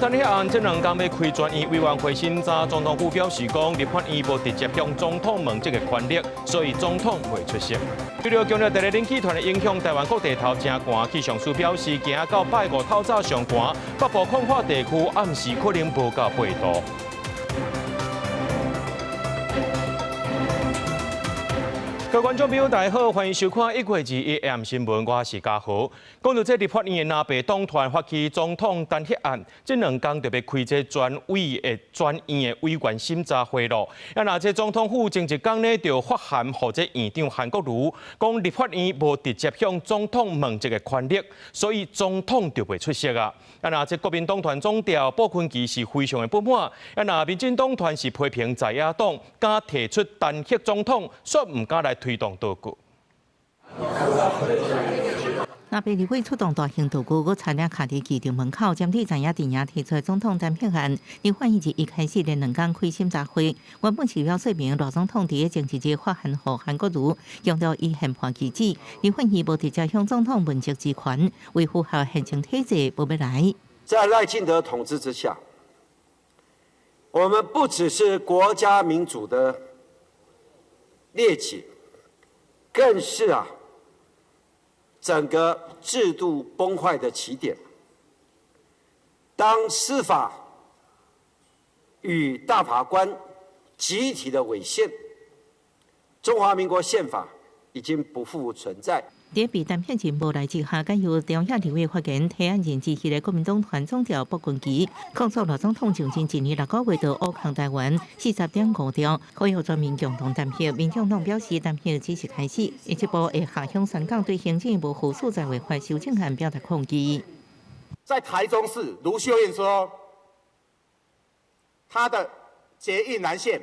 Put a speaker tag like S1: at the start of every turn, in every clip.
S1: 弹劾案这2天要开专议委员会审查，总统府表示讲，立法院无直接向总统问这个权力，所以总统未出席。为了强调台日冷气团的影响，台湾各地头真寒，气象署表示，今到拜5透早上寒，北部空旷地区暗时可能无到8度。 各位观众朋友，大家好，欢迎收看1月2日 AM 新闻，我是嘉豪。讲到这立法院的南北党团发起总统弹劾案，这2天特别开这专院的委员审查会咯。那这总统府前一天呢，就发函给这院长韩国瑜，讲立法院无直接向总统问这个权力，所以总统就袂出席啊。那这国民党团总调鲍坤基是非常的不满。那民进党团是批评在野党敢提出弹劾总统，却唔敢来。 推动道具。
S2: 那被立委出动大型道具，我差点卡伫议场门口，针对在野阵营提出的总统弹劾案，立法院一开始连2天开审查会，原本是要说明罗总统伫个前一日发函予韩国瑜，强调伊宪判机制，立法院无直接向总统问责职权，维护好宪政体制不要来。
S3: 在赖清德统治之下，我们不只是国家民主的劣迹。 更是整个制度崩坏的起点。当司法与大法官集体的违宪，中华民国宪法已经不复存在。
S2: 在被弹劾前无来之下，该由中央立委发言提案人支持的国民党团总调鲍坤基，控诉罗总统就前一年6个月到乌抗台湾40.5条，可以全面共同弹劾。民进党表示，弹劾只是开始，一步会下向宣讲对行政部负素材违法修正案表达抗议。
S4: 在台中市卢秀燕说，她的捷运南线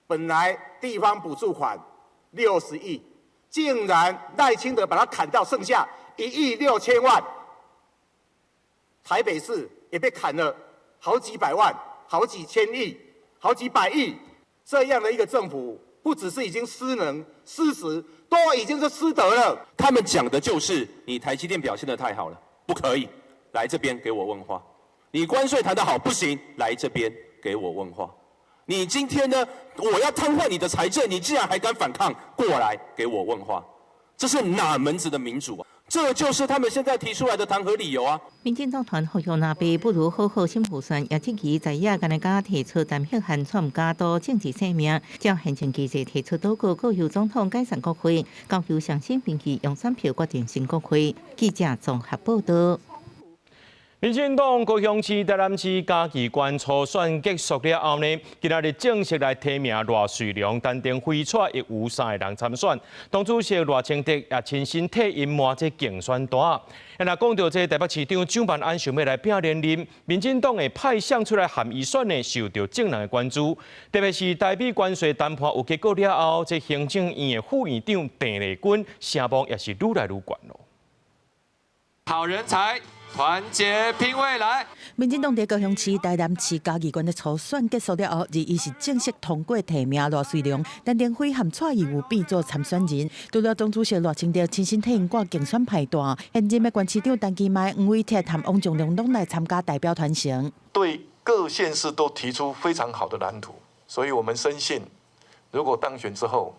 S4: 本来地方补助款60亿。 竟然赖清德把它砍到剩下1亿6千万，台北市也被砍了好几百万、好几千亿、好几百亿，这样的一个政府，不只是已经失能、失实，都已经是失德了。
S5: 他们讲的就是你台积电表现得太好了，不可以来这边给我问话；你关税谈得好，不行，来这边给我问话。 你今天呢？我要瘫痪你的财政，你竟然还敢反抗，过来给我问话，这是哪门子的民主啊？这就是他们现在提出来的弹劾理由啊！
S2: 民进党团呼吁那边不如好好审普选，也支持在野干家提出弹劾案，却唔加多政治声明，照宪政机制提出祷告，告由总统解散国会，交由上新并去用选票决定新国会。记者综合报道。
S1: 民进党高雄市台南市嘉义县初选结束了后呢，今仔日正式来提名赖瑞良、陈定辉带1有3个人参选。党主席赖清德也亲身替因抹这竞选单。那讲到这台北市长蒋万安想要来拼连任，民进党的派相出来含预算呢，受到众人的关注。特别是台美关税谈判有结果了后，这行政院的副院长郑丽君声望也是愈来愈悬咯。
S6: 好人才。 团结拼未来。
S7: 民进党在高雄市台南市嘉义县的初选结束了后，日伊是正式通过提名赖瑞良、陈定辉和蔡义武变做参选人。除了党主席赖清德亲身替因挂竞选派单，现任的县市长陈其迈、黄伟哲和王仲良拢来参加代表团成。
S8: 对各县市都提出非常好的蓝图，所以我们深信，如果当选之后。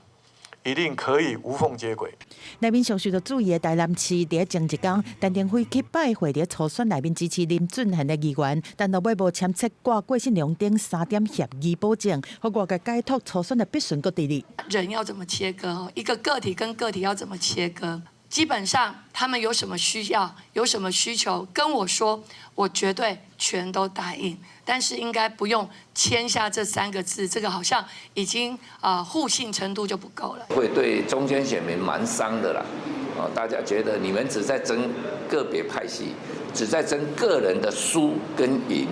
S8: 一定可以无缝接轨。
S7: 内面上述的注意的台南市伫前一天，陈定辉去拜会伫初选内面支持林俊宪的议员，但到尾无签册挂过信两点3点协议保证，和外界解脱初选的必顺个地理。
S9: 人要怎么切割？一个个体跟个体要怎么切割？基本上他们有什么需要、有什么需求，跟我说，我绝对全都答应。但是应该不用签下这3个字，这个好像已经互信程度就不够了。
S10: 会对中间选民蛮伤的啦，大家觉得你们只在争个别派系，只在争个人的输跟赢。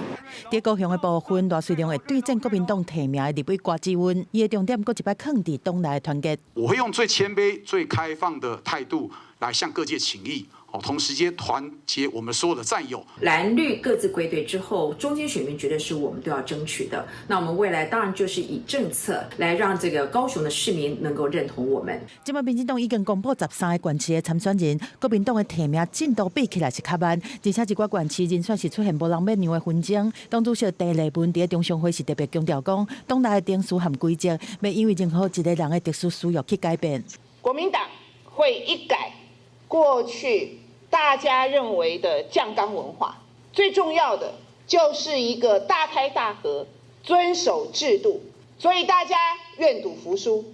S7: 在高雄的部分，赖瑞良会对战国民党提名的立委郭志温，伊的重点搁一摆放伫党内的团结。
S11: 我会用最谦卑、最开放的态度来向各界请益，同时间团结我们所有的战友。
S12: 蓝绿各自归队之后，中间选民绝对是我们都要争取的。那我们未来当然就是以政策来让这个高雄的市民能够认同我们。
S7: 今麦民进党已经公布13个县市的参选人，国民党的提名进度比起来是较慢，而且一寡县市人选是出现无人要让的纷争。党主席陈立文伫中常会是特别强调讲，党内的定数和规则要因为任何一个人的特殊需要去改变。
S13: 国民党会一改过去大家认为的酱缸文化，最重要的就是一个大开大合，遵守制度。所以大家愿赌服输，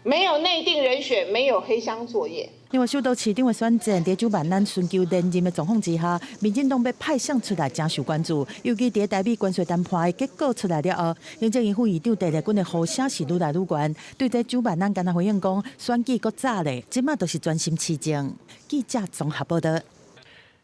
S13: 没有内定人选，没有黑箱作业。
S7: 另外，首都市长的选战在主办人寻求连任的状况之下，民进党要派相出来真受关注。尤其在台美关税谈判的结果出来了后，行政院副议长陈立群的呼声是愈来愈悬。对这主办人敢若回应讲，选举搁早咧，即马都是专心市政。记者综合报道。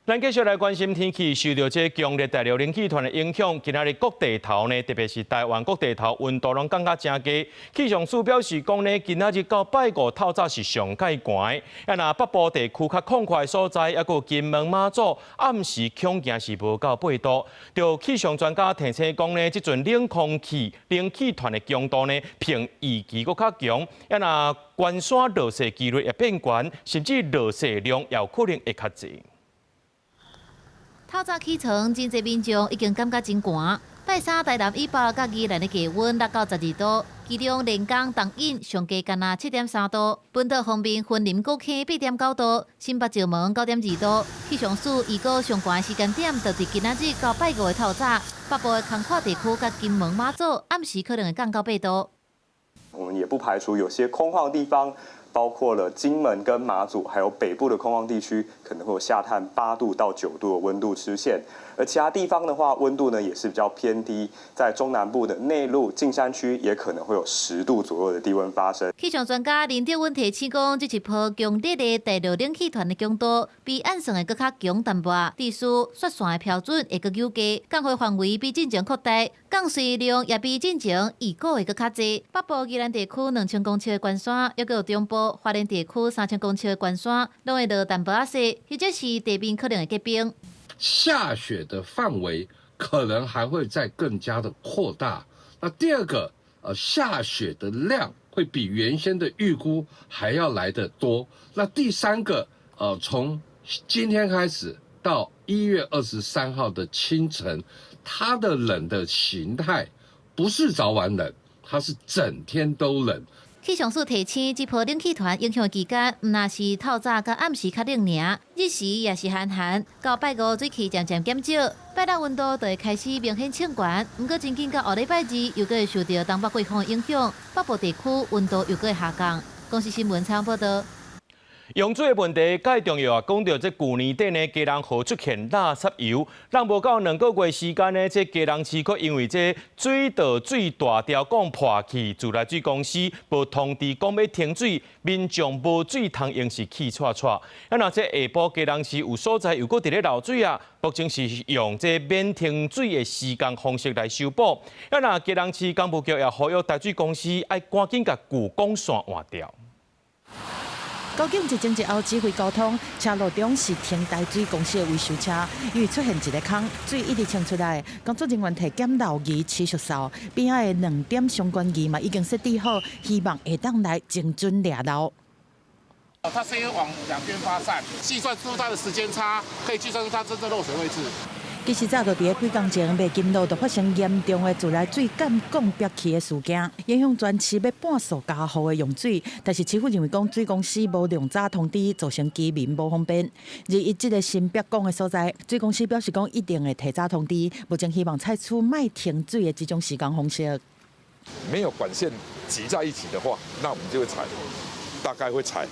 S1: 咱继续来关心天气，受到这强烈大陆冷气团的影响，今仔日各地头呢，特别是台湾各地头温度拢感觉真低。气象署表示讲呢，今仔日到拜五透早是上介寒的，若北部地区较空旷的所在，还有金门马祖暗时恐惊是无到8度。就气象专家提醒讲呢，这阵冷空气冷气团的强度呢，比预期搁较强，若关山落雪几率会变悬，甚至落雪量也有可能会较侪。
S14: 透早起床，真侪民众已经感觉真寒。拜三台南以北甲宜兰的气温达到12度，其中连江、东引上低干那7.3度。本岛方面，云林高坑8.9度，新北石门9.2度。气象署预估上悬的时间点就是今仔日到拜五的透早。北部的空旷地区甲金门、马祖暗时可能会降到8度。
S15: 我们也不排除有些空旷地方，包括了金门跟马祖，还有北部的空旷地区，可能会有下探8度到9度的温度出现。而其他地方的话，温度呢也是比较偏低，在中南部的内陆、近山区也可能会有10度左右的低温发生。
S14: 气象专家林德文提醒讲，这一波强烈的大陆冷气团的强度比按算的更较强淡薄，地区雪线的标准会更有加，降雪范围比进前扩大，降水量也比进前预估会更较济。北部宜兰地区2000公尺的关山，还有中部花莲地区3000公尺的关山，拢会落淡薄仔雪，或者是地面可能会结冰。
S16: 下雪的范围可能还会再更加的扩大。那第二个，下雪的量会比原先的预估还要来得多。那第三个，从今天开始到1月23号的清晨，它的冷的形态不是早晚冷，它是整天都冷。
S14: 气象署提醒，这波冷气团影响期间，唔那是透早甲暗时较冷尔，日时也是寒寒。到拜五水气渐渐减少，拜六温度就会开始明显升悬。不过真紧到下礼拜2，又会受到东北季风的影响，北部地区温度又会下降。公司新闻采访报道。
S1: 用水的问题介重要啊！讲到这旧年底呢，基隆河出现垃圾油，让无到2个月时间呢，这基隆市却因为这水道水大条管破去，自来水公司无通知讲要停水，民众无水通用是气喘喘。那这下晡基隆市有所在又搁伫咧漏水啊，目前是用这免停水的时间方式来修补。那基隆市工务局也呼吁台水公司要赶紧甲旧管线换掉。
S7: 高警一前一后指挥交通，车路中是停台水公司的维修车，因为出现一个坑，水一直冲出来。工作人员提检漏仪持续扫，边仔的2点相关仪嘛已经设置好，希望下当来精准抓漏。
S11: 它是因为往两边发散，计算出它的时间差，可以计算出它真正漏水位置。
S7: 其实早就伫几工前，麦金路就发生严重的自来水管管憋气的事件，影响全市要半数家户的用水。但是市府认为讲水公司无量早通知，造成居民无方便。而伊这个新憋管的所在，水公司表示讲一定会提早通知，目前希望采取卖停水的这种施工方式。
S17: 没有管线挤在一起的话，那我们就会大概会采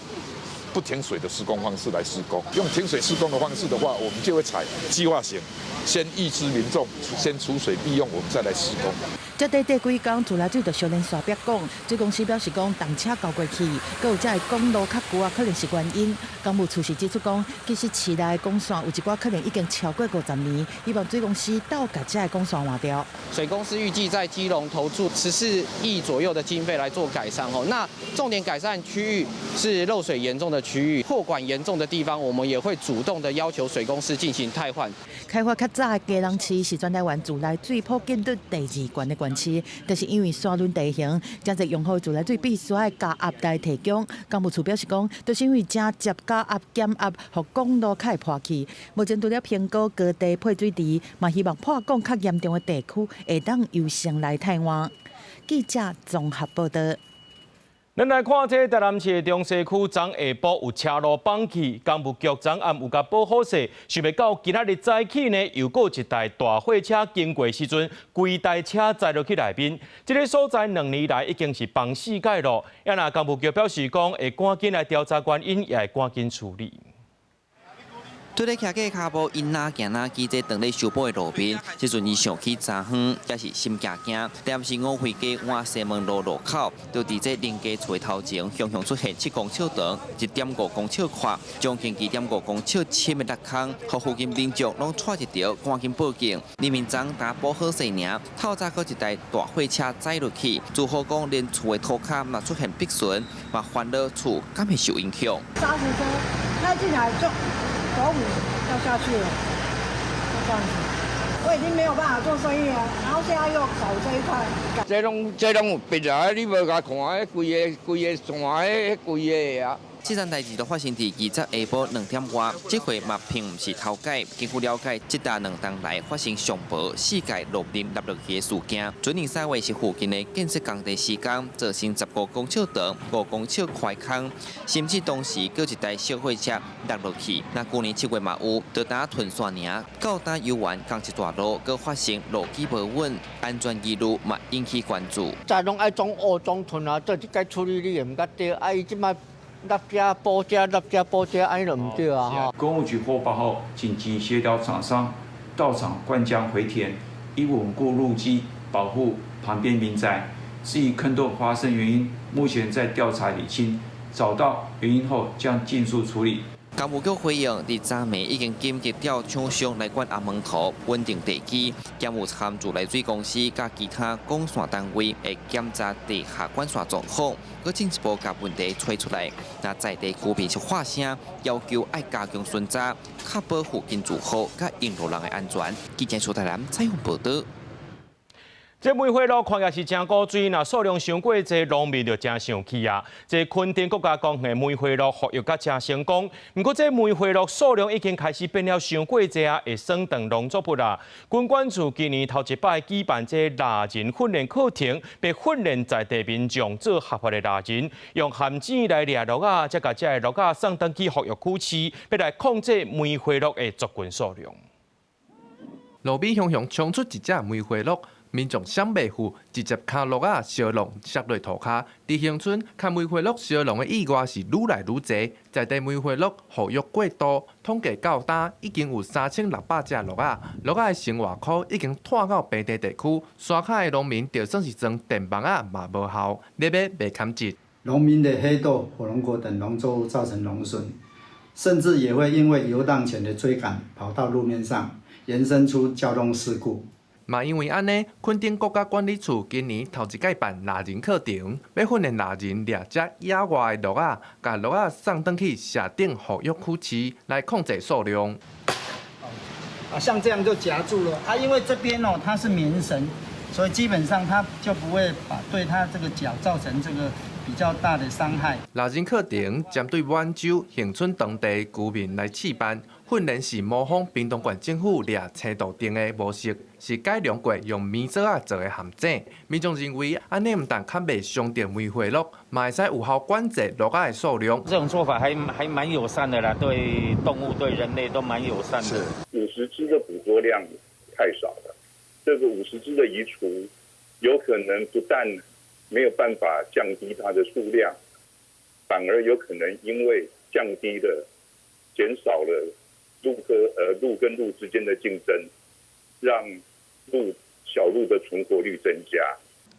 S17: 不停水的施工方式来施工。用停水施工的方式的话，我们就会采计划型，先预知民众先储水备用，我们再来施工。
S7: 这短短几工，自来水就小连续憋管。水公司表示讲，动车交过去，佮有这公路较旧啊，可能是原因。公务处是指出讲，其实市内公线有一寡可能已经超过50年，希望水公司倒把这公线换掉。
S18: 水公司预计在基隆投注14亿左右的经费来做改善哦。那重点改善区域是漏水严重的的区域，破管严重的地方，我们也会主动的要求水公司进行汰换。
S7: 开发较早的基隆市是全台湾自来水普及率第2悬的县市，但是因为沙仑地形，真侪用户自来水必须要加压来提供。干部处表示讲，就是因为正接加压减压，互公路较会破去。目前除了评估高地配水池，嘛希望破管较严重的地区会当优先来汰换。记者综合报道。
S1: 咱来看这台南市中西区昨下晡有车路放弃，工务局昨暗有甲保护设，想要到今仔日早起呢，又有一台大货车经过时阵，规台车载落去内面。这个所在2年来已经是放死界路，也那工务局表示讲会赶紧来调查原因，也会赶紧处理。
S19: 拄咧徛个脚步，因哪行哪记在等咧修补的路边，即阵伊想起昨昏，也是心惊惊。但是五惠街往西门路路口，就伫这林家厝头前，向出现7公尺长、1.5公尺宽、将近2.5公尺深的落坑，互附近民众拢带一条，赶紧报警。李明章打保好势尔，透早搁一台大货车载落去，住户讲连厝的土骹嘛出现壁损，嘛烦恼厝敢会受影响。
S20: 刹车开进来就。保姆掉下去了，就这样子，我已经没有办法做生意了，然后现在又搞这一块。
S21: 这拢有别啊！你无甲看，迄规个线，迄规个啊。
S19: 这件代志都发生伫20下晡2点外，这回嘛并唔是头改。经过了解，这搭2天来发生上薄4界路面落落去的事件。准年3月是附近的建设工地施工，造成15公尺长、5公尺宽坑，甚至当时搁一台小货车落落去。那去年7月嘛有，就打屯线尔，到打游玩同一段路，搁发生路基无稳，安全疑虑嘛引起关注。
S21: 再拢爱装乌装屯啊，这该处理你也唔甲对，伊即摆。落遮补遮，落遮补遮，安尼就唔对啊！哈。
S22: 公务局获报后，紧急协调厂商到场灌浆回填，以稳固路基，保护旁边民宅。至于坑洞发生原因，目前在调查理清，找到原因后将尽速处理。
S19: 工务局回应，伫昨暝已经紧急调厂商来管阿门头稳定地基，兼有参自来水公司甲其他管线单位会检查地下管线状况，佮进一步甲问题找出来。那在地居民是发声，要求爱加强巡查，确保附近住户甲沿路人的安全。记者苏台南采访报道。
S1: 这梅花鹿看起来是真古锥，那数量伤过济，农民就真生气啊！这垦丁国家公园梅花鹿复育甲真成功，不过这梅花鹿数量已经开始变了伤过济啊，会升等农作物啦。军管处今年头一摆举办这蜡人训练课程，被训练在地民众做合法的蜡人，用含剪来掠鹿啊，再甲这鹿啊送登去复育区市，要来控制梅花鹿的族群数量。
S23: 路边熊熊冲出一只梅花鹿。民众想袂赴，直接卡鹿仔烧笼摔落涂骹。伫乡村看梅花鹿烧笼的意外是愈来愈侪，在地梅花鹿保育过度，统计到今已经有3600只鹿仔。鹿仔的生活区已经拖到平地地区，山骹的农民就算是装电棒仔嘛无效，要买袂堪折。
S24: 农民的黑豆、火龙果等农作物造成农损，甚至也会因为游荡犬的追赶跑到路面上，延伸出交通事故。
S23: 嘛，因为安尼，垦丁国家管理处今年头一届办蜡人课程，要训练蜡人掠只野外的鹿仔，甲鹿仔送登去社顶保育区市来控制数量。
S24: 像这样就夹住了啊，因为这边它是棉绳，所以基本上它就不会对它这个脚造成这个比较大的伤害。
S23: 蜡人课程针对满洲、恒春当地居民来试办。训练是模仿屏东县政府掠青豆丁的模式，是改良过用棉绳仔做的陷阱。民众认为，安尼唔但较袂伤到梅花鹿，嘛会使有效管制鹿仔的数量。
S25: 这种做法还蛮友善的啦，对动物、对人类都蛮友善的。
S26: 50只的捕捉量太少了，这个50只的移除，有可能不但没有办法降低它的数量，反而有可能因为降低了、减少了。鹿跟鹿之间的竞争，让小鹿的存活率增加。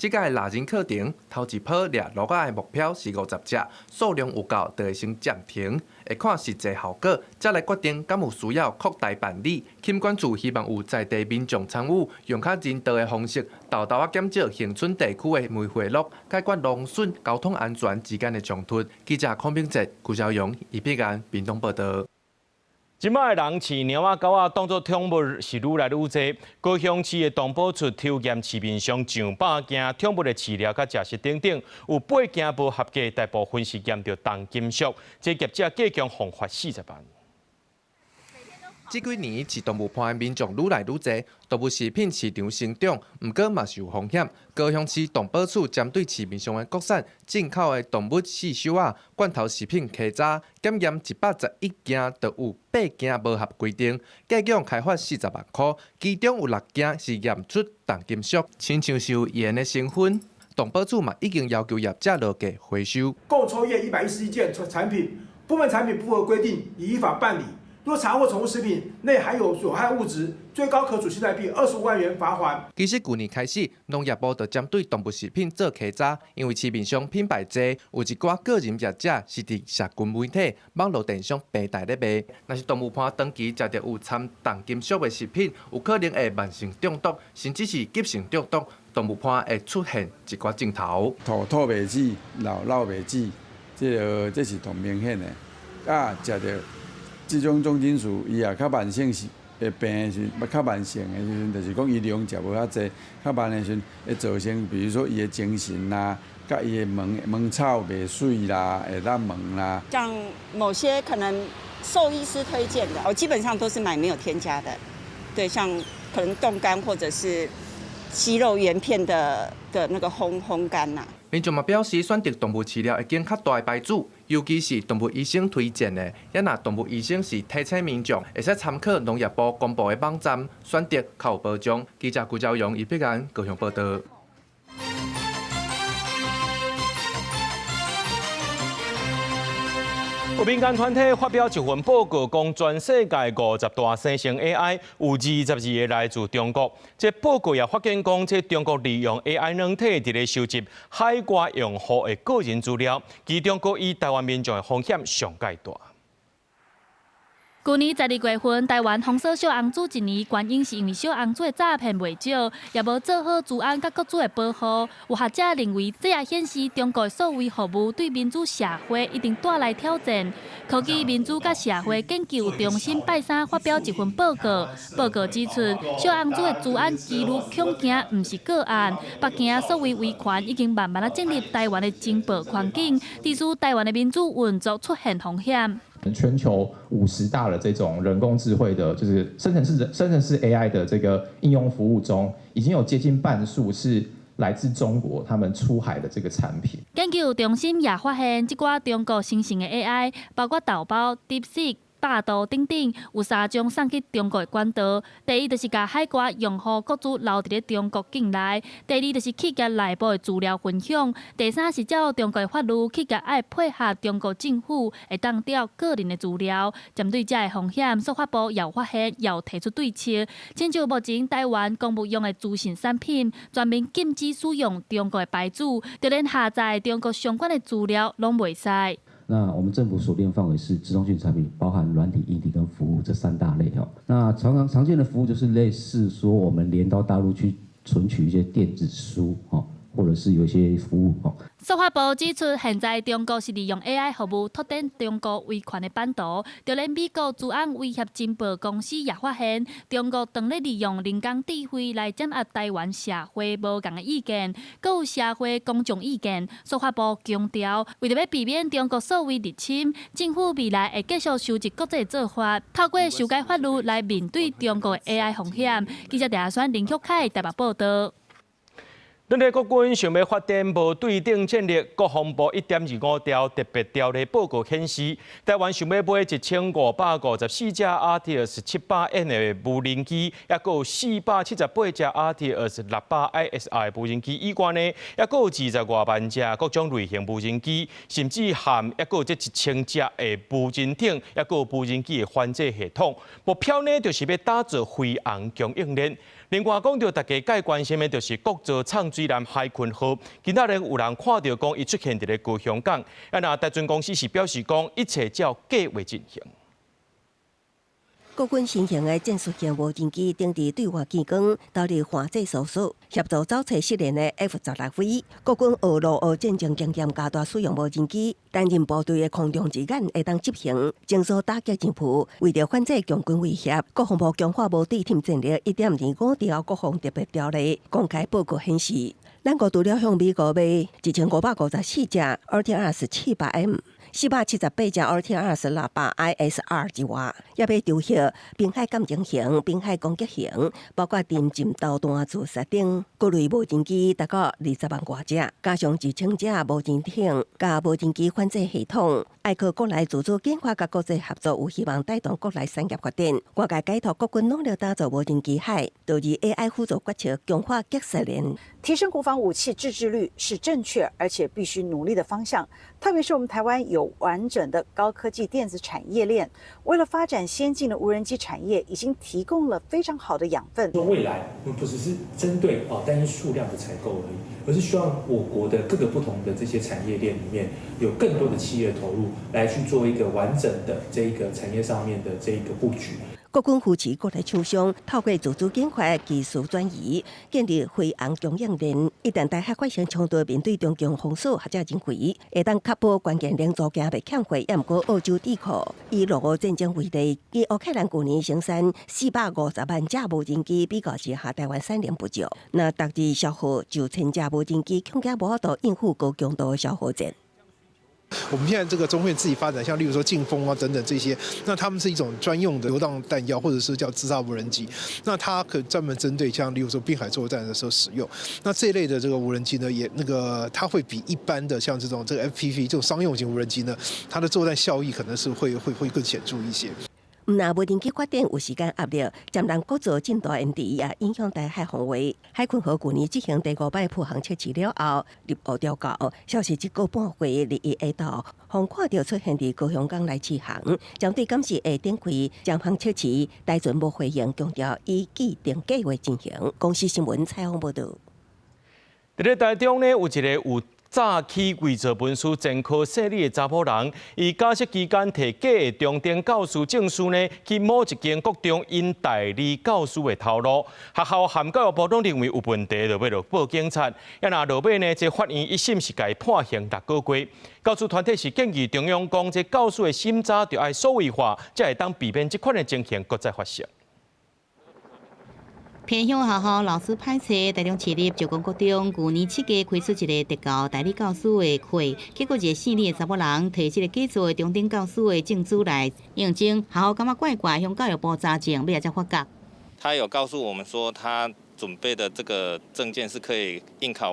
S23: 即届拉人课程头一波掠鹿仔的目标是50只，数量有够就会先暂停，会看实际效果，再来决定敢有需要扩大办理。金管处希望有在地民众参与，用较人道的方式，豆豆减少恒春地区的煤回落，解决农村交通安全之间的冲突。记者孔炳哲、顾兆勇、余碧安、屏东报道。
S1: 即摆的人饲猫仔狗仔当作宠物是愈来愈多。高雄市的动保处抽验市面上上百件宠物的饲料甲食食等等，有8件无合格，大部分是验到重金属，这业者计将罚款40万。
S23: 这几年，饲动物伴的民众愈来愈多，动物食品市场成长，不过嘛是有风险。高雄市动保处针对市面上的国产进口的动物饲手啊、罐头食品摕查检验111件，就有8件无合规定，计奖开罚40万块，其中有6件是验出重金属，亲像是有盐的成分。动保处嘛已经要求业者落价回收。
S2: 共抽验111件产品，部分产品不合规定，已依法办理。若查获宠物食品内含有有害物质，最高可处新台币25万元罚款。
S23: 其实去年开始，农业部就针对动物食品做稽查，因为市面上品牌多，有一寡个人业者是伫社群媒体、网络电商平台咧卖。若是动物伴长期食到有掺重金属的食品，有可能会慢性中毒，甚至是急性中毒。动物伴会出现一寡症头，
S3: 吐袂止、流袂止，这是同明显的。啊，食到这种重金属，伊也较慢性是会病是较慢性的时阵，就是讲伊量食无遐济，较慢的时阵会造成，比如说伊的精神啦，甲伊的毛草袂水啦，会烂毛啦。
S4: 像某些可能兽医师推荐的，我基本上都是买没有添加的。对，像可能冻干或者是鸡肉原片的那个烘干呐。
S23: 民众嘛表示，选择动物饲料会经较大的牌子，尤其是动物医生推荐的。也若动物医生是提醒民众，会使参考农业部公布的网站，选择较有保障。记者顾兆勇、余碧安高雄报道。
S1: 有民间团体发表一份报告，讲全世界50大生成 AI 有22个来自中国。这报告也发现讲，这中国利用 AI 软体伫咧收集海外用户的个人资料，其中国以台湾民众的风险上介大。
S5: 去年12月份，台湾封锁小红书一年，原因是因为小红书的诈骗未少，也无做好治安甲各自的保护。有学者认为，这也显示中国的所谓服务对民主社会一定带来挑战。科技民主甲社会研究中心拜三发表一份报告，报告指出，小红书的治安记录恐惊毋是个案，北京所谓威权已经慢慢进入台湾的情报环境，致使台湾的民主运作出现风险。
S6: 全球50大的这种人工智慧的，就是生成式 AI 的这个应用服务中，已经有接近半数是来自中国他们出海的这个产品。
S5: 研究中心也发现，这寡中国生成的 AI， 包括豆包、DeepSeek、百度等等，有3种送去中国的管道。第一就是把海外用户各自留伫咧中国境内；第二就是企业内部的资料分享；第三是照中国的法律，企业爱配合中国政府，会当调个人的资料。针对这个风险，司法部也发现，也提出对策。亲像目前台湾公务用的资讯产品，全面禁止使用中国的牌子，就连下载中国相关的资料拢袂使。
S8: 那我们政府锁定范围是资通讯产品，包含软体、硬体跟服务这3大类哦。那常见的服务就是类似说我们连到大陆去存取一些电子书哦，或者是有一些服务哦。
S5: 司法部指出，现在中国是利用 AI 服务拓展中国威权的版图。就连美国治安威胁情报公司也发现，中国正在利用人工智慧来掌握台湾社会无同的意见，还有社会公众意见。司法部强调，为了要避免中国所谓入侵，政府未来会继续收集国际做法，透过修改法律来面对中国的 AI 风险。记者陈选林旭凯台北报道。咱的国军想要发展无对等战略，国防部1.25条特别条例报告显示，台湾想要买1554架 RTS-700N 的无人机，也有478架 RTS-600ISR 无人机以外呢，也有20多万架各种类型无人机，甚至含也有这1000架的无人艇，也有无人机的反制系统。目标呢，就是要打造飞航供应链。
S1: 另外，讲到大家介关心的，就是国造创水南海鲲号，今仔日有人看到讲伊出现伫咧高雄港，那台船公司是表示讲一切照计划进行。
S9: 国军新型的战术型无人机登伫对外机关，投入环制搜索，协助找找失联的 F-16飞。国军学陆学战争经验加大使用无人机，担任部队的空中之眼会当执行精索打击战术。为了反制强军威胁，国防部强化无地天战略1.25条国防特别条例公开报告显示，咱国除了向美国买1554只 RTR-78M。 478只 RTR-600 ISR 之外，也要抽协滨海感情型、滨海攻击型，包括电浸导弹自杀等各类无人机，达到20万多只，加上自称只无人艇、加无人机反制系统，爱靠国内自主研发甲国际合作，有希望带动国内产业发展。外界解读国军努力打造无人机海，导致 AI 辅助决策强化决策链。
S10: 提升国防武器自制率是正确而且必须努力的方向，特别是我们台湾有完整的高科技电子产业链，为了发展先进的无人机产业，已经提供了非常好的养分。
S12: 说未来我们不只是针对单一数量的采购而已，而是希望我国的各个不同的这些产业链里面有更多的企业投入，来去做一个完整的这一个产业上面的这一个布局。
S9: 国军扶持国内厂商，透过自主研发技术转移，建立飞航供应链。一旦台海发生冲突，面对中共封锁或者人为，会当确保关键零组件袂欠货，也毋过澳洲智库以陆俄战争为例，以乌克兰去年生产450万只无人机，比较之下台湾产能不足，那逐日消耗就1000只无人机，恐惊无法度应付高强度的消耗战。
S13: 我们现在这个中会自己发展，像例如说劲风啊等等这些，那他们是一种专用的流荡弹药，或者是叫自杀无人机。那它可专门针对像例如说滨海作战的时候使用。那这一类的这个无人机呢，也它会比一般的像这个 FPV 这种商用型无人机呢，它的作战效益可能是会更显著一些。
S9: 毋那无人机发展有时间压力，占人国造进度延迟，也影响台海防卫。海鲲号去年执行第5摆破航测试了后，入乌调校，消息1个半月日下昼，方看到出现伫高雄港来试航，将对监视下展开将航测试，台船无回应，强调以既定计划进行。公司新闻采访报道。
S1: 伫咧台中呢，有一个有 早起伪造文书、前科设立的查甫人，以假释期间摕假的中等教师证书呢，去某一间国中因代理教师的头路。学校含教育部都认为有问题，就要报警察。也那落尾呢，这法院一审是该判刑6个月。教师团体是建议中央讲，这教师的审查就要数位化，才会当避免这款的情形搁再发生。
S15: 偏乡学校老师歹找，台中市立石硿国中去年7月开出一个特教代理教师的课，结果一个姓李的查某人摕这个假造的中等教师的证书来应征，学校感觉怪怪，向教育部查证，尾仔才发觉。
S16: 他有告诉我们说，他准备的这个证件是可以应考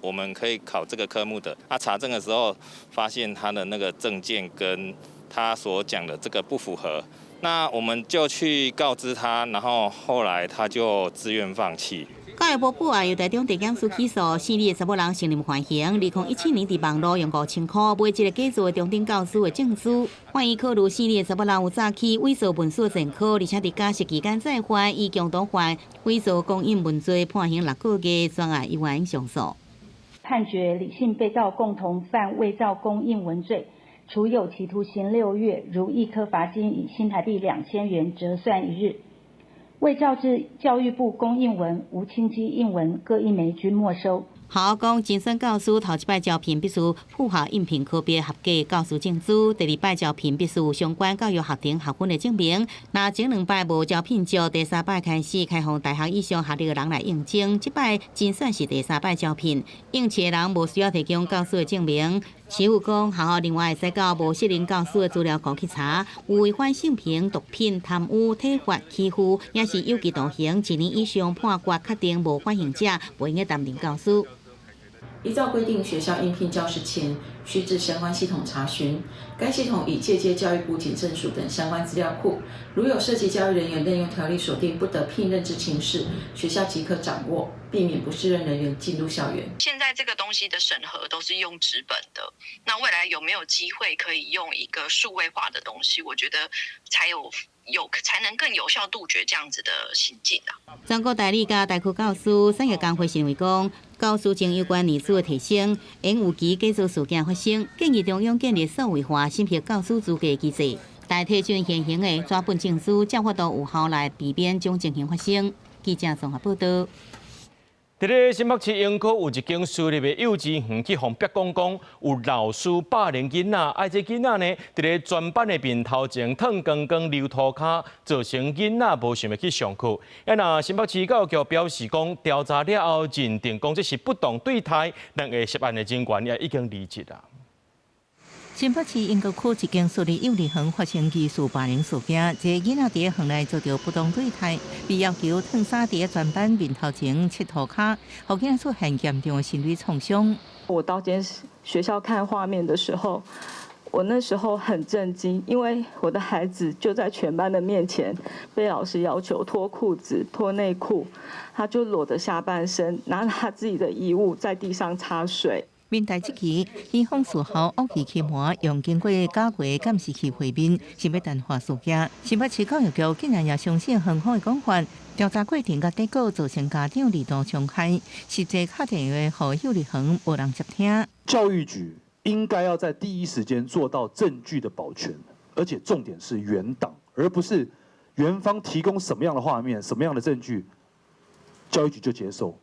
S16: 我们可以考这个科目的。他查证的时候发现他的那个证件跟他所讲的这个不符合。 那我们就去告知他，然后后来他就自愿放弃。
S15: 教育部本案由台中地检署起诉，姓李的查某人承认犯行。2017年伫网络用5000块买一个假造的中等教师的证书，法院考虑姓李的查某人有早起伪造文书前科，而且伫假释期间再犯，以共同犯伪造供应文罪，判刑6个月，专案依原上诉。
S27: 判决李姓被告共同犯伪造供应文罪。 处有期徒刑6月，如一科罚金以新台币2000元折算1日。未照至教育部供应文、无清机印文各1枚均没收。
S15: 校讲，精选教师头一摆招聘必须符合应聘科别合格教师证书，第2摆招聘必须有相关教育学程学分的证明。若前2摆无招聘就第3摆开始开放大学以上学历的人来应征，这摆精算是第3摆招聘，应聘的人无需要提供教师的证明。 师傅讲，学校另外会使到无适龄教师的资料库去查，有违反性平、毒品、贪污、体罚、欺负，也是有期徒刑1年以上判决，确定无反省者，不应该担任教师。
S28: 依照规定，学校应聘教师前，
S7: 须至相关系统查询。该系统已借接教育部警政署等相关资料库，如有涉及教育人员任用条例所定不得聘任之情事，学校即可掌握，避免不适任人员进入校园。
S11: 现在这个东西的审核都是用纸本的，那未来有没有机会可以用一个数位化的东西？我觉得才能更有效杜绝这样子的行径啊。
S15: 全国大理甲大区教师3月工会认为讲，教师情有关年资的提升，应有期继续事件发生，建议中央建立数位化审核教师资格机制，代替现行的纸本证书，才法度有效来避免这种情形发生。记者综合报道。
S1: 伫咧新北市营区有一间私立的幼稚园去互逼讲有老师霸凌囡仔，这囡仔呢伫咧全班的面头前烫光光流涂骹，造成囡仔无想要去上课。那新北市教育局表示讲，调查了后认定讲这是不当对待，2个涉案的人员也已经离职啦。
S14: 新北市英国区一间私立幼儿园发生疑似霸凌事件，一个囡仔伫园内遭到不当对待，被要求烫衫伫全班面头前切涂骹，互囡仔出现严重的心理创伤。
S17: 我到今天学校看画面的时候，我那时候很震惊，因为我的孩子就在全班的面前被老师要求脱裤子、脱内裤，他就裸着下半身，拿他自己的衣物在地上擦水。
S14: 面代即期，警方事后恶意欺瞒，用经过假话监视器会面，是要淡化事件。新北市教育局竟然也相信很好的讲法，调查过程甲结果造成家长二度伤害，实际打电话予幼儿园无人接听。
S18: 教育局应该要在第一时间做到证据的保全，而且重点是原档，而不是园方提供什么样的画面、什么样的证据，教育局就接受。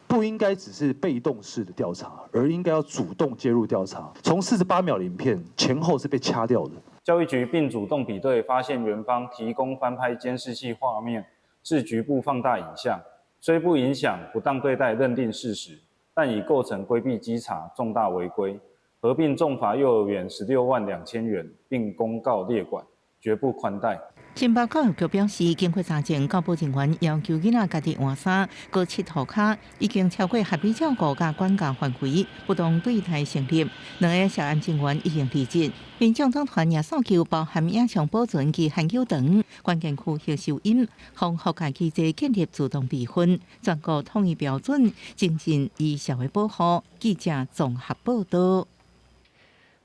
S18: 不应该只是被动式的调查，而应该要主动介入调查。从48秒的影片前后是被掐掉的。
S20: 教育局并主动比对，发现园方提供翻拍监视器画面至局部放大影像，虽不影响不当对待认定事实，但已构成规避稽查重大违规，合并重罚幼儿园16万2千元，并公告列管，绝不宽待。
S14: 新北教育局表示，经过查证，教保人员要求囡仔家己换衫、各切涂骹，已经超过合理照顾甲管教范围，不当对待成立。2个涉案人员已经离职。民众党团也诉求包含影像保存及限久长、关键区域收音、防学界机制建立自动备份、全国统一标准，精进以社会保护。记者综合报道。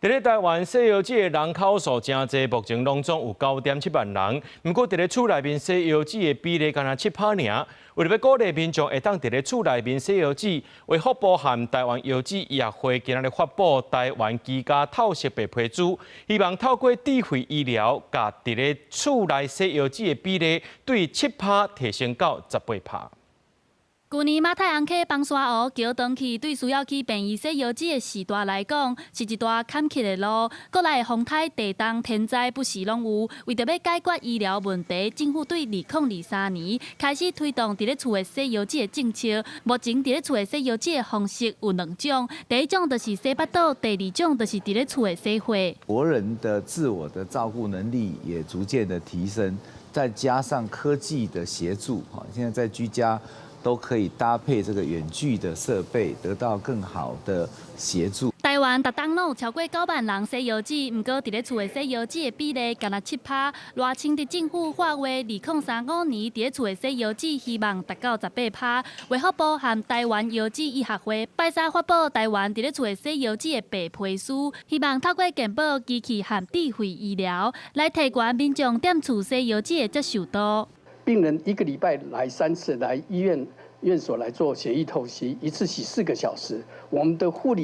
S1: 伫咧台湾西药剂的人口数真济，目前拢总有9.7万人。不过伫咧厝内面西药剂的比例敢若7%尔。为了要鼓励民众会当伫咧厝内面西药剂，卫福部和台湾药剂医学会今日发布台湾居家透析白皮书，希望透过智慧医疗，甲伫咧厝内西药剂的比例对7%提升到18%。
S5: 去年马太红溪崩沙湖桥长期对需要去便宜洗药剂的时代来讲，是一段坎坷的路。国内风台、地动、天灾不时拢有。为着要解决医疗问题，政府对2023年开始推动伫咧厝的洗药剂的政策。目前伫咧厝的洗药剂的方式有2种，第一种就是洗巴肚，第二种就是伫咧厝的洗血。
S21: 国人的自我的照顾能力也逐渐的提升，再加上科技的协助，现在在居家都可以搭配这个远距的设备，得到更好的协助。
S5: 台湾逐冬拢有超过9万人洗药剂，不过伫咧厝的洗药剂的比例敢若7%。赖清德政府发话，2035年伫咧厝的洗药剂希望达到18%。卫福部和台湾药剂医学会拜三发布台湾伫咧厝的洗药剂的白皮书，希望透过健保机器和智慧医疗，来提高民众踮厝洗药剂的接受度。
S28: 病人1个礼拜来3次，来院所来做血液透析，一次洗4个小时。我们的护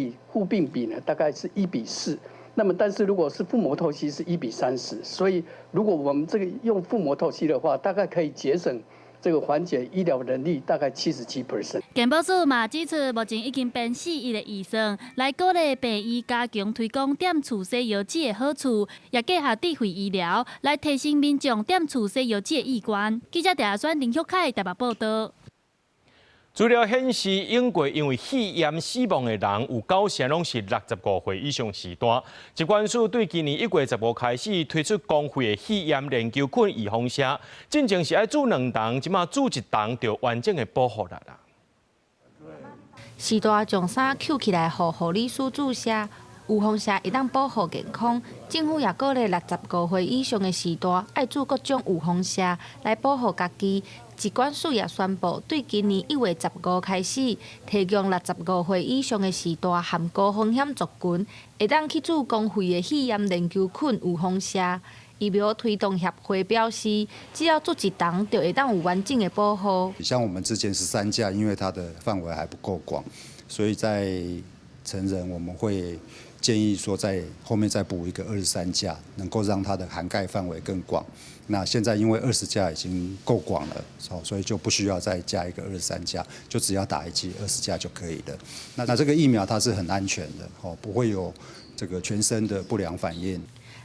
S28: 病比呢，大概是1比4。那么，但是如果是腹膜透析是1比30，所以如果我们这个用腹膜透析的话，大概可以节省这个缓解医疗能力大概77%。
S5: 健保署嘛指出，目前已经编4亿的预算来鼓励病医加强推广踮厝洗药剂的好处，也结合智慧医疗来提升民众踮厝洗药剂的意愿。记者陈选林旭凯台北报道。
S1: 资料显示，英国因为肺炎死亡的人有9成拢是65岁以上时段。疾管署对今年1月15开始推出公费的肺炎链球菌预防针，进前是爱注2筒，即马注1筒就完整的保护力啦。
S29: 时代将衫扣起来，互护理师注射。
S2: 有风车会当保护健康。政府也鼓励65岁以上的时代爱做各种有风车来保护家己。疾管署也宣布，对今年1月15开始，提供65岁以上的时代含高风险族群，会当去做公费的肺炎研究菌有风车。疫苗推动协会表示，只要做一档，就会当有完整的保护。
S3: 像我们之前13价，因为它的范围还不够广，所以在成人我们会建议说，在后面再补一个23价，能够让它的涵盖范围更广。那现在因为20价已经够广了，所以就不需要再加一个23价，就只要打一剂20价就可以了。那这个疫苗它是很安全的，不会有这个全身的不良反应。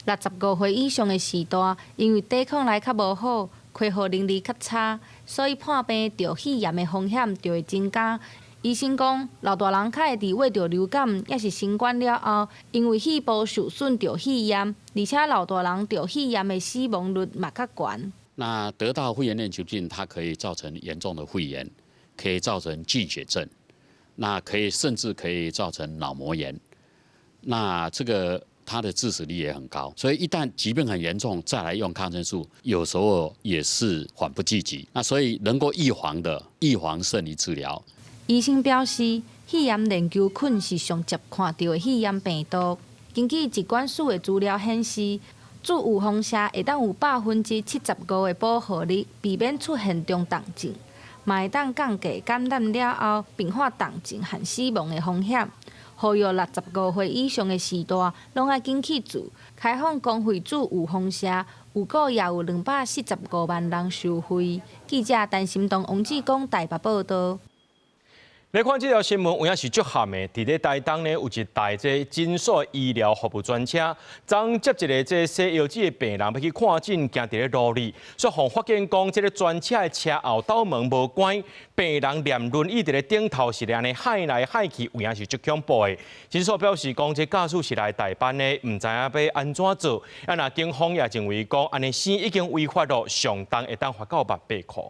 S2: 65岁以上的时代，因为抵抗力较无好，恢复能力较差，所以患病着肺炎的风险就会增加。医生讲，老大人较会伫胃着流感，也是新冠了后，因为肺部受损着肺炎，而且老大人着肺炎的死亡率嘛较悬。
S4: 那得到肺炎链球菌，它可以造成严重的肺炎，可以造成菌血症，那甚至可以造成脑膜炎。那这个它的致死率也很高，所以一旦疾病很严重，再来用抗生素，有时候也是缓不济急。那所以能够预防胜于治疗。
S2: 医生表示，肺炎链球菌是上接看到的肺炎病毒。根据疾管署的资料显示，做有风车会当有75%的保护力，避免出现重重症，嘛会当降低感染了后并发重症和死亡的风险。呼吁65岁以上的时代，拢爱紧去做，开放公费做有风车，有个也有245万人受惠。记者陈心东、王志光台北报道。
S1: 来看这条新闻，有影是足憾的。伫咧台东呢，有一台这诊所医疗服务专车，昨接一个这西药子的病人要去看诊，行伫咧路里，却互发现讲，这个专车的车后斗门无关，病人连轮椅伫咧顶头是安尼害来害去，有影是足恐怖的。诊所表示讲，这驾驶是来代班的，唔知影要安怎做。那警方也认为讲，安尼生已经违法了，上重会当罚到800块。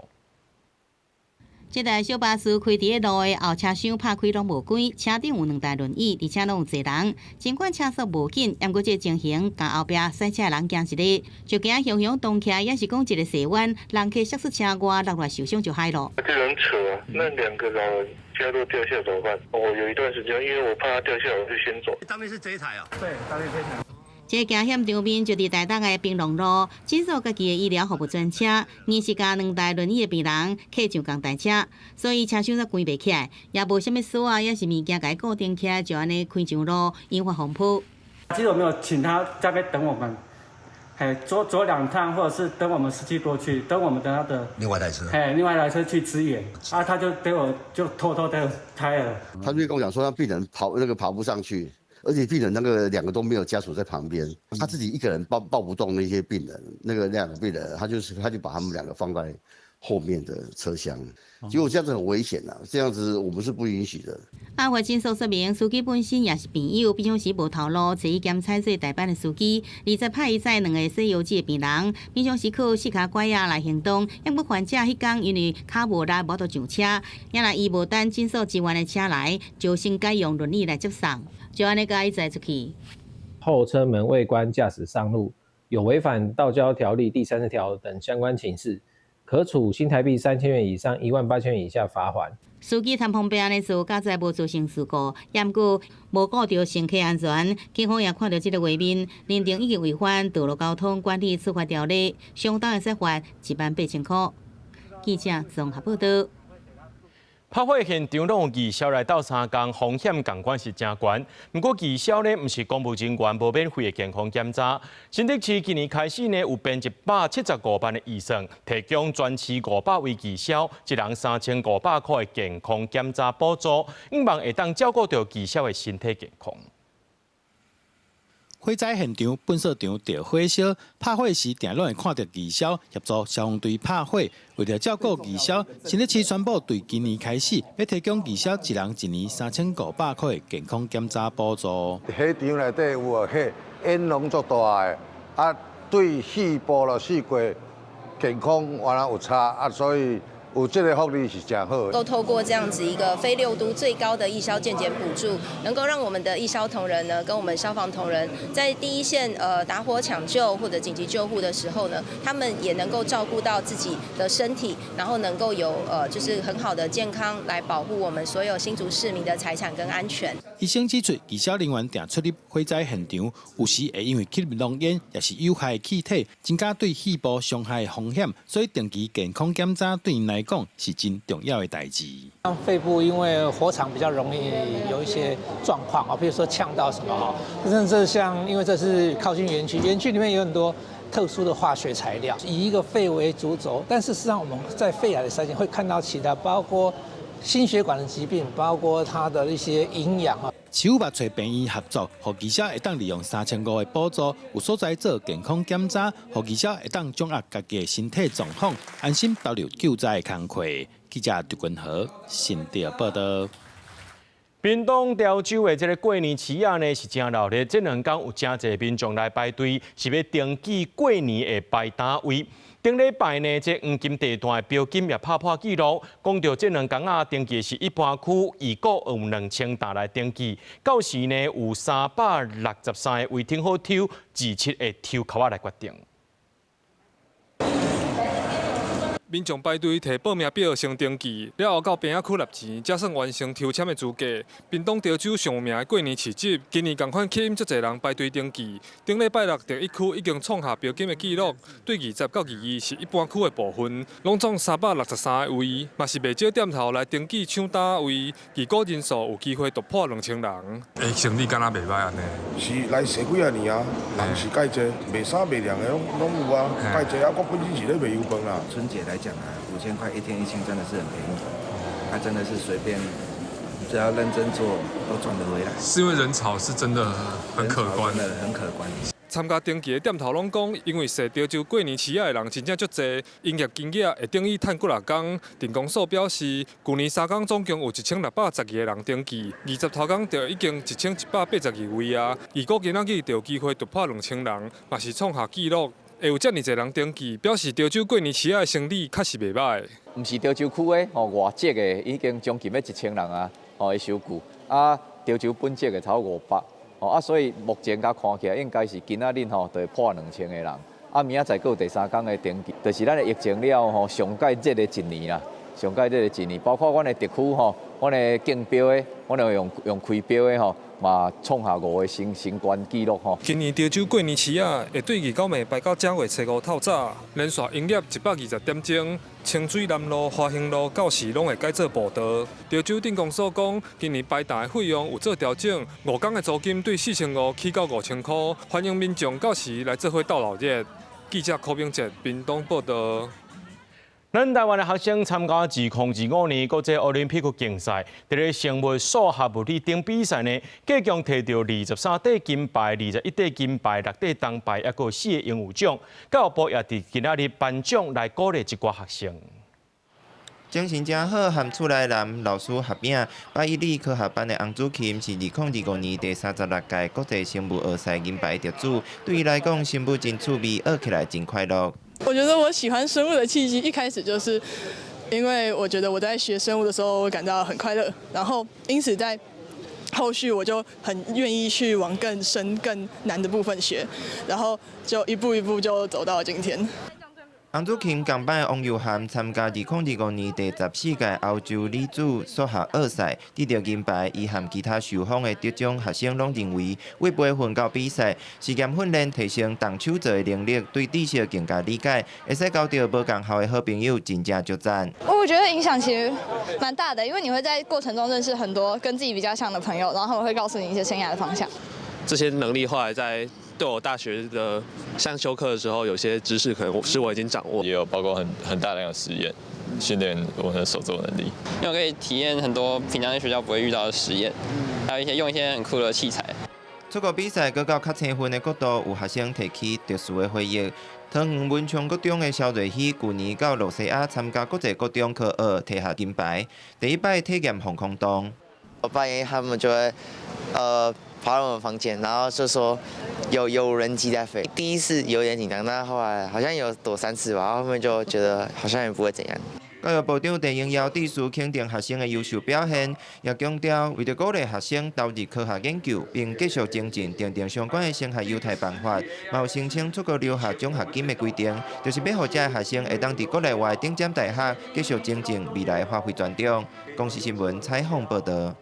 S15: 这台小巴士开伫路的后车厢拍开拢无关，车顶有2台轮椅，而且拢有坐人。尽管车速无紧，不过这情形，甲后壁赛车的人惊一个，就惊熊熊动起来，也是讲一个斜弯，人客摔出车外，落来受伤就害了。
S19: 这人扯啊，那2个老人家都掉下来怎么办？我有一段时间，因为我怕他掉下来，我就先走。
S22: 当面是这一台哦？
S19: 对，当面这一台。
S15: 这惊险场面就伫台东的平龙路，诊所家己的医疗服务专车，硬是甲2台轮椅的病人客上共台车，所以车厢才关袂起来，也无什么锁啊，也是物件甲固定起来，就安尼开上路，引发风波。
S24: 其实我们有请他在那边等我们，左2趟，或者是等我们司机过去，等我们的他的
S22: 另外一台车，
S24: 另外一台车去支援，啊，他就给我就偷偷的开了。
S22: 他就跟我讲说，让病人跑不上去。而且病人2个都没有家属在旁边，他自己一个人抱不动那些病人，那2个病人，他就把他们2个放在后面的车厢，结果这样子很危险啊！这样子我们是不允许的。
S15: 案发诊所说明，司机本身也是朋友，平常时无头路，找伊兼差做代班的司机。20派伊载2个西药子的病人，平常时靠4脚拐啊来行动。因不患者迄天因为脚无力，无得上车，因来伊无等诊所支援的车来，就先改用轮椅来接送，就安尼甲伊载出去。
S25: 后车门未关驾驶上路，有违反道交条例第30条等相关情事，可处新台币3000元以上18000元以下罚款。
S15: 司机谈方便安尼做，加载无造成事故，也毋过无顾到乘客安全。警方也看到这个画面，认定已经违反道路交通管理处罚条例，相当的罚款18000块。记者综合报道。
S1: 拍火现场拢有义消来斗3工，风险共款是真悬。不过义消呢，毋是公务人员无免费的健康检查。新竹市今年开始呢，有编175万的预算，提供全市500位义消，一人3500块的健康检查补助，希望会当照顾到义消的身体健康。
S26: 火灾现场，粪扫场着火烧，拍火时定拢会看到义消协助消防队拍火。为了照顾义消，新竹市宣布，对今年开始要提供义消一人1年3500块的健康检查补助。
S29: 火场内底有火，烟浓足大的，对肺部了试过健康原来有差，所以有这个福利是真好。
S6: 都透过这样子一个非6都最高的义消健检补助，能够让我们的义消同仁呢，跟我们消防同仁在第一线打火抢救或者紧急救护的时候呢，他们也能够照顾到自己的身体，然后能够有就是很好的健康来保护我们所有新竹市民的财产跟安全。
S26: 医生指出，义消人员定出入火灾现场，有时会因为吸入浓烟，也是有害气体，增加对肺部伤害的风险，所以定期健康检查对因来讲是真重要的代志。
S8: 像肺部因为火场比较容易有一些状况啊，比如说呛到什么哈，甚至像因为这是靠近园区，园区里面有很多特殊的化学材料，以一个肺为主轴，但事实上我们在肺癌的筛检会看到其他，包括心血管的疾病，包括它的一些营养啊。
S26: 市府目找病院合作，予记者会当利用3500的补助，有所在做健康检查，予记者会当掌握家己的身体状况，安心投入救灾的工作。记者狄君豪，新潮报道。
S1: 屏东潮州的这个过年期啊呢是真热闹，这2天有真侪民众来排队，是要登记过年的排单位。顶礼拜呢，这黄金地段的标金也拍破纪录，讲到这2天啊登记是一般区，预估有2000单来登记，到时呢有363个位挺好抽，27个抽卡啊来决定。
S9: 民众排队摕报名表先登记，了后到边仔区纳钱，才算完成抽签的资格。屏东潮州上有名的过年市集，今年同款吸引足侪人排队登记。顶礼拜6第一区已经创下标金的纪录，对20到22是一般区的部分，拢总363个位，嘛是袂少点头来登记抢单位，预估人数有机会突破2000人。生意敢若袂歹安尼？
S10: 是来洗几啊年啊，人是介济，卖衫卖凉的拢有啊，介济啊，我本身是咧卖油饭啦。
S12: 春节来讲啊，5000块一天1庆真的是很便宜，它真的是随便，只要认真做都赚得回来。
S9: 是因为人潮是真的很可观，
S12: 真的很可观。
S9: 参加登记的店头拢讲，因为踅潮州过年期啊的人真正足侪，营业经验会等于趁几6天。电工所表示，去年3天总共有1612个人登记，20头天就已经1182位啊。预估今仔日就有机会突破2000人，嘛是创下纪录。会有遮尔侪人登记，表示潮州过年期啊的生意确实袂歹。
S13: 毋是潮州区的，外籍的已经将近要1000人啊，会收据。啊，潮州本籍的超500，所以目前甲看起来应该是今仔日就会破2000个人。啊，明仔载还有第3天的登记，就是咱的疫情了上界热的一年啦，上界热的一年，包括阮的特区阮的竞标的，阮的用开标的嘛创下5个新冠纪录
S9: 今年潮州过年期啊，会对29暝排到正月初5透早，连续营业120点钟。清水南路、华兴路到时拢会改做步道。潮州电工所讲，今年排单的费用有做调整，5天的租金对4500起到5000块，欢迎民众到时来做伙斗热闹。记者柯炳哲，屏东报道。
S1: 咱台湾的学生参加2025年国际奥林匹克竞赛，伫咧生物数学物理顶比赛呢，计共摕到23块金牌、21块金牌、6块铜牌，还有4个荣誉奖。教育部也伫今仔日颁奖来鼓励一寡学生。
S16: 精神真好，和厝内男老师合影。北一女科学班的洪祖琴是2025年第36届国际生物学赛银牌得主，对伊来讲，生物真趣味，学起来真快乐。
S23: 我觉得我喜欢生物的契机，一开始就是因为我觉得我在学生物的时候，我感到很快乐，然后因此在后续我就很愿意去往更深、更难的部分学，然后就一步一步就走到今天。
S16: 洪祖琴港版王佑涵参加2025年第14届欧洲女子数学学赛，得到银牌。伊和其他受访的得奖学生拢认为，为培训到比赛，实验训练提升动手做的能力，对知识更加理解，会使交到无共校的好朋友，真正足赞。
S27: 我觉得影响其实蛮大的，因为你会在过程中认识很多跟自己比较像的朋友，然后他们会告诉你一些生涯的方向。
S30: 这些能力后来在对我大学的上修课的时候，有些知识可能是我已经掌握，
S31: 也有包括很大量的实验，训练我的手作能力。
S32: 因为我可以体验很多平常在学校不会遇到的实验，还有用一些很酷的器材。
S16: 出国比赛，搁到较青分的国度，有学生提起特殊的回忆。桃园文昌国中的肖瑞希，去年到罗西亚参加国际国中科2，摕下金牌。第一摆体验防空洞。
S33: 我半夜他们就会跑到我们房间，然后就说有无人机在飞。第一次有点紧张，但后来好像有躲3次吧，然后后面就觉得好像也不会怎样。
S16: 教育部长陈英尧致辞肯定学生的优秀表现，也强调为着鼓励学生投入科学研究，并继续精进订定相关的升学优待办法，嘛有申请出国留学奖学金的规定，就是要让这些学生会当伫国内外顶尖大学继续精进未来发挥专长。公视新闻采访报道。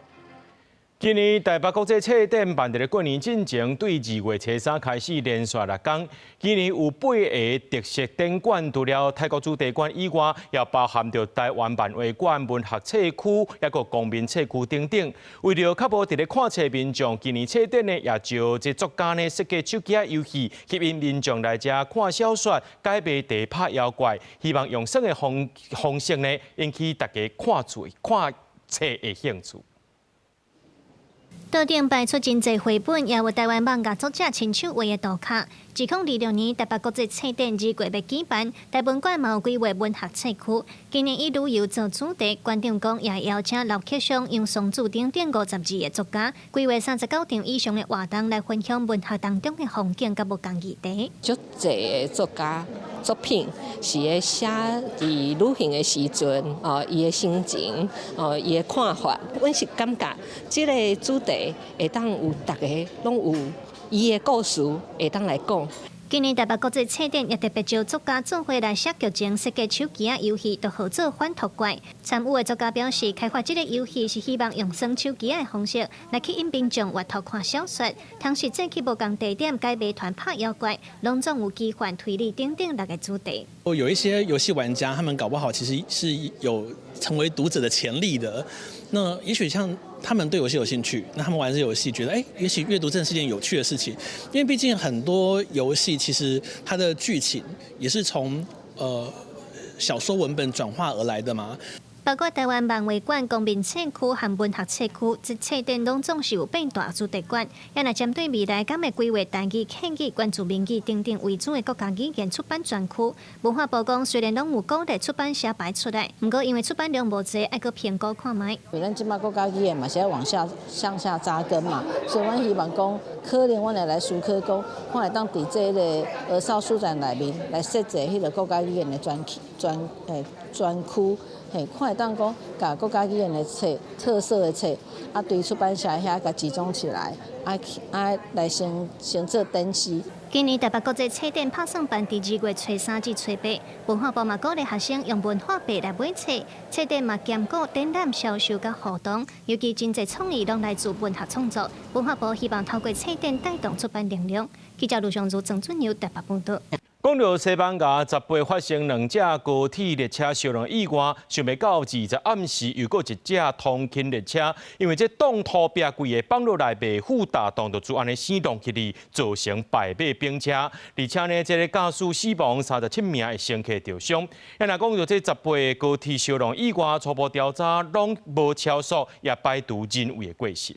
S1: 今年台北国际册展办伫咧过年进前，对2月初3开始连续6天。今年有8个特色展馆，除了泰国主题馆以外，也包含着台湾漫画馆、文学册区，也个公民册区等等。为了确保伫咧看册民众，今年册展呢也就这作家呢设计手机游戏，吸引民众来遮看小说、解谜题、拍妖怪，希望用新的方式呢引起大家看册的兴趣。
S2: 桌顶摆出真侪绘本，也有台湾漫画作者亲手画的图卡。2026年台北国际册展2月要举办，台文馆嘛有规划文学册区。今年以旅游做主题，馆长讲也邀请老客商用双子等等52个作家，规划39场以上的活动来分享文学当中的风景甲无同议题。
S3: 足侪作家作品是咧写伫旅行的时阵，伊的心情，伊的看法，阮是感觉即个主题会当有大家拢有伊的故事会当来讲。
S2: 今年台北国际册展也特别招作家做伙来写剧情、设计手机游戏，都合作反托怪。参与的作家表示，开发这个游戏是希望用耍手机的方式来吸引民众阅读看小说，同时这去无共地点解谜团、拍妖怪，拢总有奇幻、推理等等6个主题。
S4: 有一些游戏玩家，他们搞不好其实是有成为读者的潜力的。那也许像他们对游戏有兴趣，那他们玩这游戏觉得，也许阅读真的是件有趣的事情。因为毕竟很多游戏其实它的剧情也是从小说文本转化而来的嘛。
S2: 包括台湾漫画馆、公民册区和文学册区，这册展拢总是有变大主题馆，也来针对未来敢会规划台语、客语、原住民语等等为主的国家语言出版专区。文化部讲，虽然拢有鼓励出版社排出来，不过因为出版量无济，爱搁评估看卖。
S5: 咱即马国家语言嘛是要向下扎根嘛，所以阮希望讲，可能阮会来思考讲，看会当伫这个儿少书展内面来设置迄个国家语言的专区。看会当讲，甲国家语言的册、特色的册，对出版社遐甲集中起来，来先做展示。
S2: 今年台北国际册展拍算办伫2月初3至初8，文化部嘛鼓励学生用文化币来买册，册展嘛兼顾展览、销售甲互动，尤其真侪创意拢来自文学创作。文化部希望透过册展带动出版能量。记者卢尚如、郑准牛台北报道。
S1: 讲到西班牙10月发生2架高铁列车烧人意外，想要到20暗时又有1架通勤列车，因为这挡土壁柜的绑落来袂负打动，就安尼闪动起嚟，造成败马兵车。而且呢，这个驾驶死亡37名的乘客受伤。也若讲到这10月高铁烧人意外，初步调查拢无超速，也排除人为的过失。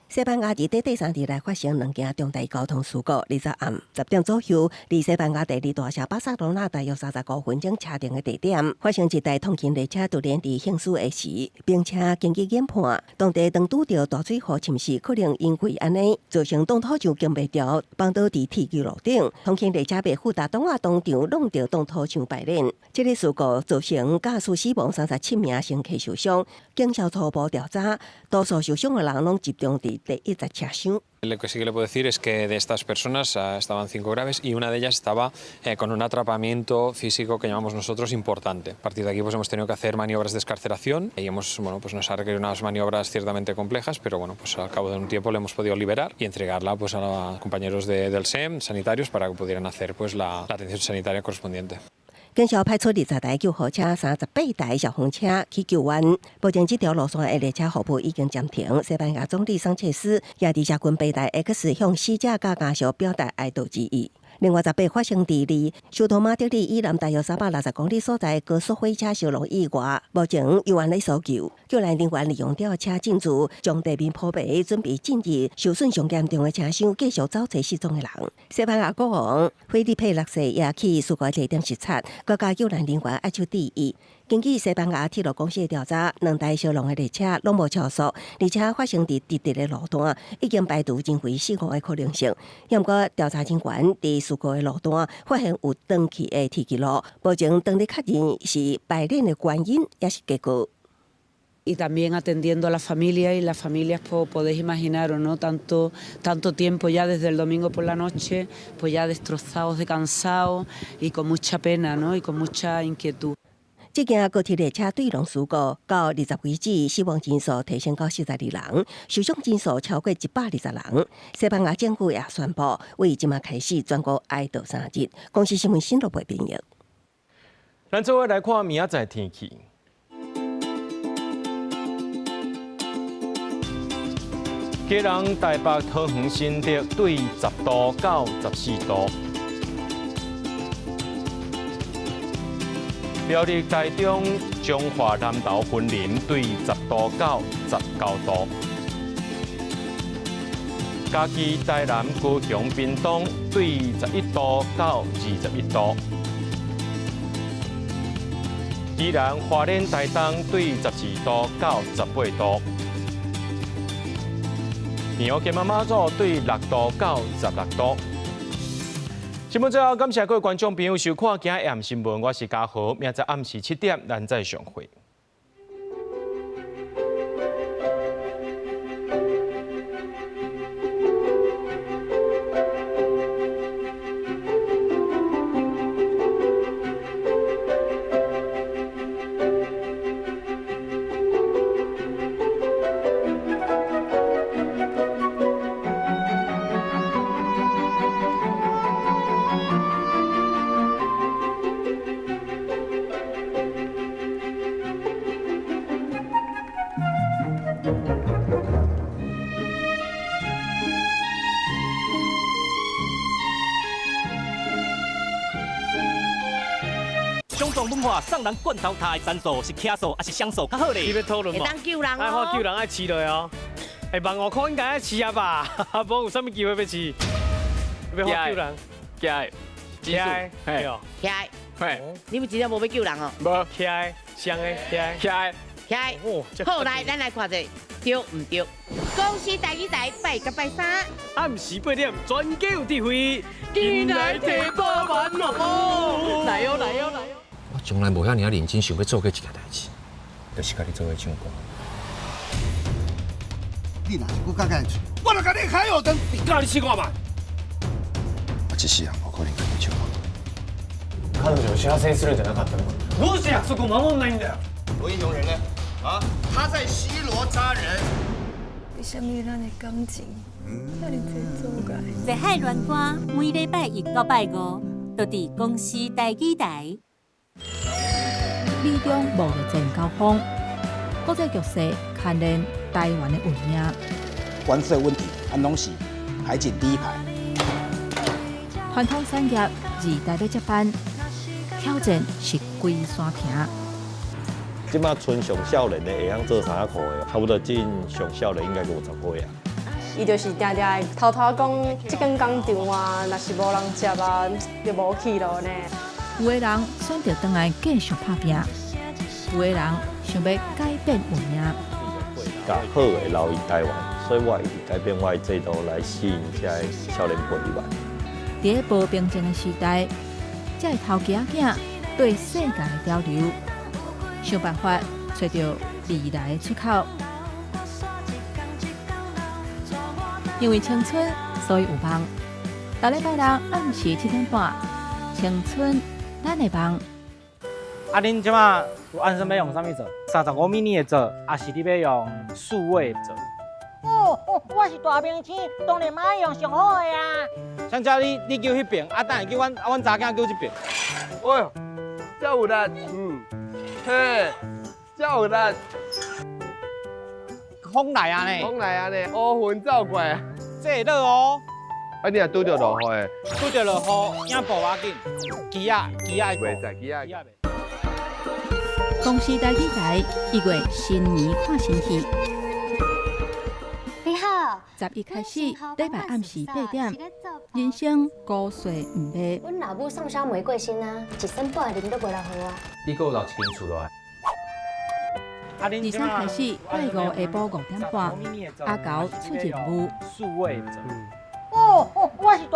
S7: 西班牙伫第3日来发生2件重大交通事故。20暗10点左右，离西班牙第2大城巴塞罗那大约35分钟车程的地点，发生一台通勤列车突然伫行驶的时，并且经过研判，当地当拄到大水河侵蚀，可能因为安尼造成动土墙经袂调，放倒伫铁轨路顶，通勤列车被富达东亚当场弄到动土墙摆烂。这个事故造成驾驶死亡37名乘客受伤。警消初步调查，多数受伤的人拢集中伫第1节车厢。
S11: Lo que sí que le puedo decir es que de estas personas estaban 5 graves y una de ellas estaba con un atrapamiento físico que llamamos nosotros importante. A partir de aquí pues hemos tenido que hacer maniobras de excarceración y pues nos ha requerido unas maniobras ciertamente complejas, pero pues al cabo de un tiempo le hemos podido liberar y entregarla pues a los compañeros del SEM, sanitarios, para que pudieran hacer pues la atención sanitaria correspondiente.
S7: 警消派出20台救护车、38台消防车去救援。目前这条路线的列车服务已经暂停。西班牙总理桑切斯也伫社群平台 X 向死者甲家属表达哀悼之意。另外，10发生伫离首都马德里以南大约360公里所在高速火车烧人意外，目前有案咧搜救，救援人员利用吊车进驻，将地面铺平，准备进入受损上严重的车厢，继续找找失踪的人。西班牙国王菲利佩6世也去事故地点视察，国家救援人员爱出第一。根据西班牙铁路公司的调查，2台相同的列车拢无超速，而且发生伫直直的路段，已经排除任何死亡的可能性。不过，调查人员伫事故的路段发现有长期的铁记录，目前当地确认是排练的原因也是结果。
S6: Y también atendiendo a la familia y las familias podéis imaginaros, ¿no? Tanto tiempo ya desde el domingo por la noche, pues ya destrozados, de cansados y con mucha pena, ¿no? Y con mucha inquietud.
S7: 这件高铁列车对撞事故到20为止，死亡人数提升到42人，受伤人数超过120人。西班牙政府也宣布，为即马开始全国哀悼3日。公司新闻新闻部编译。
S1: 咱做伙来看明仔载天气。基隆、台北、桃园、新竹对10度到14度。苗栗、台中、彰化、南投、云林对10度到19度。嘉义、台南、高雄、屏东对11度到21度。宜兰、花莲、台东对12度到18度。苗栗、马祖对6度到16度。新闻最后，感谢各位观众朋友收看今日暗新闻，我是嘉豪，明仔暗时7点咱再相会。
S14: 相同文化送人罐头台，战术是卡数还是双数较好咧？你要讨论嘛？
S15: 会当救人哦。
S14: 爱好救人爱饲落哦。15000块应该爱饲啊吧？无有啥物机会要饲？要好救人，起来，起来，嘿，
S15: 起来，
S14: 嘿，
S15: 你们真正无要救人哦？
S14: 无，起来，双个，起来，起来，
S15: 起来。好，来，咱来看者，对唔对？公司台语台拜甲拜三，
S14: 暗时8点，全家有智慧，进来提8万哦！来哟，来哟，来哟！
S17: 我从来无遐尔认真想要做过一件代志，就是甲你做伙唱歌。
S18: 你若是搁甲甲唱，我就甲你开学灯，教你试看嘛。
S17: 我一世人无可能跟你唱歌。
S14: 彼女を幸せにするんじゃなかったのか？どうして約束を守んないんだよ？
S18: 罗英雄人呢？啊，他在西罗扎人。
S19: 为什么咱的感情遐尼济阻碍？
S20: 在海乱歌每礼拜1到拜5，都伫公司台语台。
S21: 美中贸易战交锋，国际局势牵连台湾的运命。
S22: 关税问题，安拢是海景第一排。
S21: 传统产业2代要接班，挑战是规山坪。
S24: 即马剩上少年的会晓做3块的，差不多进上少年应该50岁啊。
S25: 伊就是定定偷偷讲，这间工厂啊，若是无人接啊，就无去咯呢。
S21: 有的人选择回来继续打拼，有的人想要改变运命。
S24: 甲好的留于台湾，所以我一直改变我的制度来吸引这些少年陪伴。
S21: 在无平静的时代，这个头家囝对世界的潮流，想办法找到未来的出口。因为青春，所以有梦。每礼拜六暗时7点半，青春咱的梦。
S28: 啊，恁即马有按算要用啥物做？35 mini 的做，还是你要用数位做？
S15: 我是大明星，当然嘛用上好的啊。
S28: 像叫你叫迄边，啊，等下叫阮查囝叫这边。
S18: 哎呦，这有力，嘿，这有力。
S28: 风来啊呢？
S18: 风来啊呢？乌云走过。
S28: 这会落哦。
S18: 啊，你若拄着落雨，
S28: 拄着落雨，影步要紧，机啊
S18: 袂使机啊。
S21: 公司台语台1月新年看新戏。
S20: 你好
S21: ，11开始，礼拜暗时8点，人生高税唔买。
S20: 阮老母送烧玫瑰花啊，一身半年都袂落好啊。
S17: 你给我留一间厝落来，
S21: 二三开始，拜五下晡5点半，阿高出任务。
S28: 数位者。
S8: 哦，我是大